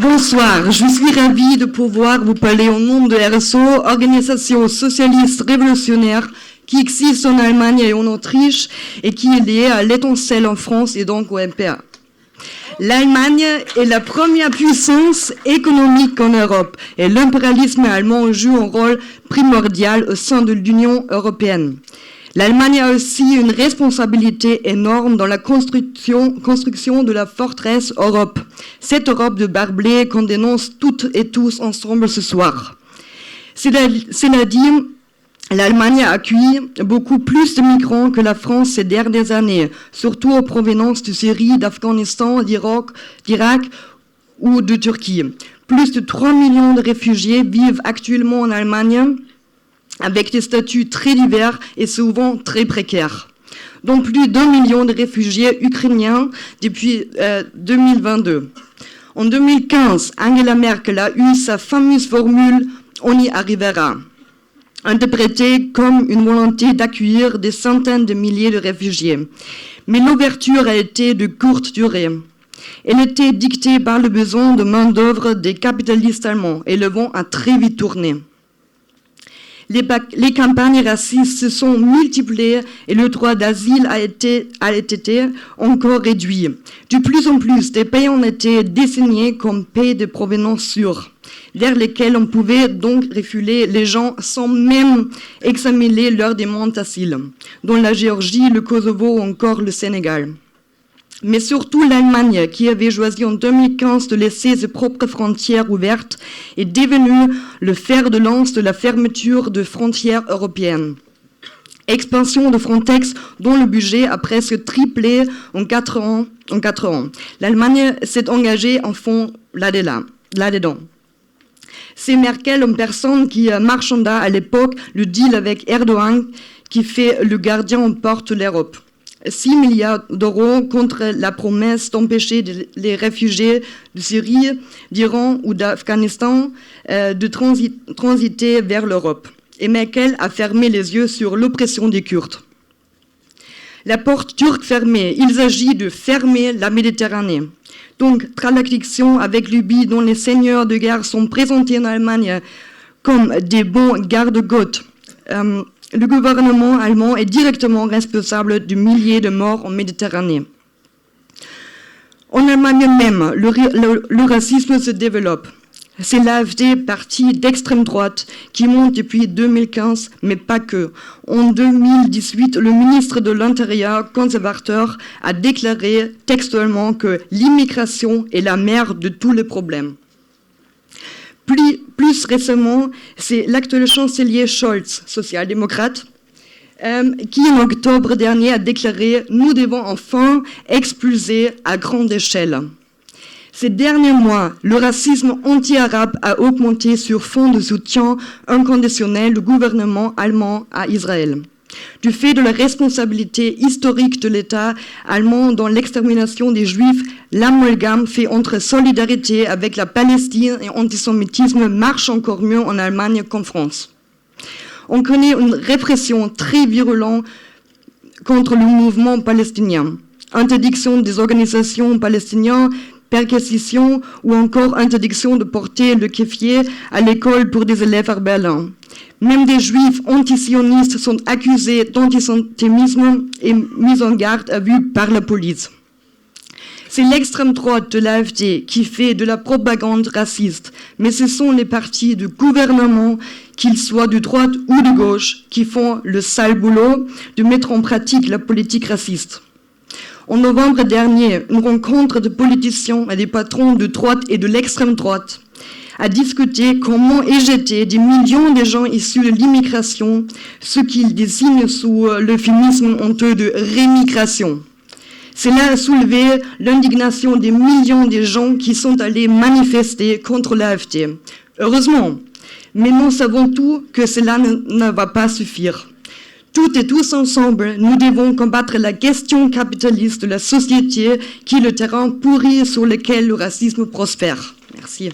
Bonsoir, je suis ravie de pouvoir vous parler au nom de RSO, organisation socialiste révolutionnaire qui existe en Allemagne et en Autriche et qui est liée à l'Étincelle en France et donc au MPA. L'Allemagne est la première puissance économique en Europe et l'impérialisme allemand joue un rôle primordial au sein de l'Union européenne. L'Allemagne a aussi une responsabilité énorme dans la construction de la forteresse Europe. Cette Europe de barbelés qu'on dénonce toutes et tous ensemble ce soir. Cela dit, l'Allemagne a accueilli beaucoup plus de migrants que la France ces dernières années, surtout en provenance de Syrie, d'Afghanistan, d'Irak ou de Turquie. Plus de 3 millions de réfugiés vivent actuellement en Allemagne, avec des statuts très divers et souvent très précaires, dont plus d'1 million de réfugiés ukrainiens depuis 2022. En 2015, Angela Merkel a eu sa fameuse formule « on y arrivera », interprétée comme une volonté d'accueillir des centaines de milliers de réfugiés. Mais l'ouverture a été de courte durée. Elle était dictée par le besoin de main-d'œuvre des capitalistes allemands et le vent a très vite tourné. Les campagnes racistes se sont multipliées et le droit d'asile a été encore réduit. De plus en plus, des pays ont été désignés comme pays de provenance sûrs, vers lesquels on pouvait donc refouler les gens sans même examiner leur demande d'asile, dont la Géorgie, le Kosovo ou encore le Sénégal. Mais surtout l'Allemagne, qui avait choisi en 2015 de laisser ses propres frontières ouvertes, est devenue le fer de lance de la fermeture de frontières européennes. Expansion de Frontex, dont le budget a presque triplé en 4 ans. L'Allemagne s'est engagée en fond là-dedans. C'est Merkel en personne qui marchanda à l'époque le deal avec Erdogan qui fait le gardien en porte de l'Europe. 6 milliards d'euros contre la promesse d'empêcher les réfugiés de Syrie, d'Iran ou d'Afghanistan de transiter vers l'Europe. Et Merkel a fermé les yeux sur l'oppression des Kurdes. La porte turque fermée, il s'agit de fermer la Méditerranée. Donc, traduction avec Libye, dont les seigneurs de guerre sont présentés en Allemagne comme des bons garde-côtes. Le gouvernement allemand est directement responsable de milliers de morts en Méditerranée. En Allemagne même, le racisme se développe. C'est l'AfD, parti d'extrême droite, qui monte depuis 2015, mais pas que. En 2018, le ministre de l'Intérieur conservateur a déclaré textuellement que l'immigration est la mère de tous les problèmes. Plus récemment, c'est l'actuel chancelier Scholz, social-démocrate, qui en octobre dernier a déclaré « Nous devons enfin expulser à grande échelle ». Ces derniers mois, le racisme anti-arabe a augmenté sur fond de soutien inconditionnel du gouvernement allemand à Israël. Du fait de la responsabilité historique de l'État allemand dans l'extermination des Juifs, l'amalgame fait entre solidarité avec la Palestine et antisémitisme marche encore mieux en Allemagne qu'en France. On connaît une répression très virulente contre le mouvement palestinien. Interdiction des organisations palestiniennes, perquisition ou encore interdiction de porter le kéfier à l'école pour des élèves à Berlin. Même des juifs antisionistes sont accusés d'antisémitisme et mis en garde à vue par la police. C'est l'extrême droite de l'AfD qui fait de la propagande raciste, mais ce sont les partis du gouvernement, qu'ils soient de droite ou de gauche, qui font le sale boulot de mettre en pratique la politique raciste. En novembre dernier, une rencontre de politiciens et des patrons de droite et de l'extrême droite a discuté comment éjecter des millions de gens issus de l'immigration, ce qu'ils désignent sous l'euphémisme honteux de rémigration. Cela a soulevé l'indignation des millions de gens qui sont allés manifester contre l'AfD. Heureusement, mais nous savons tous que cela ne va pas suffire. Toutes et tous ensemble, nous devons combattre la question capitaliste de la société qui est le terrain pourri sur lequel le racisme prospère. Merci.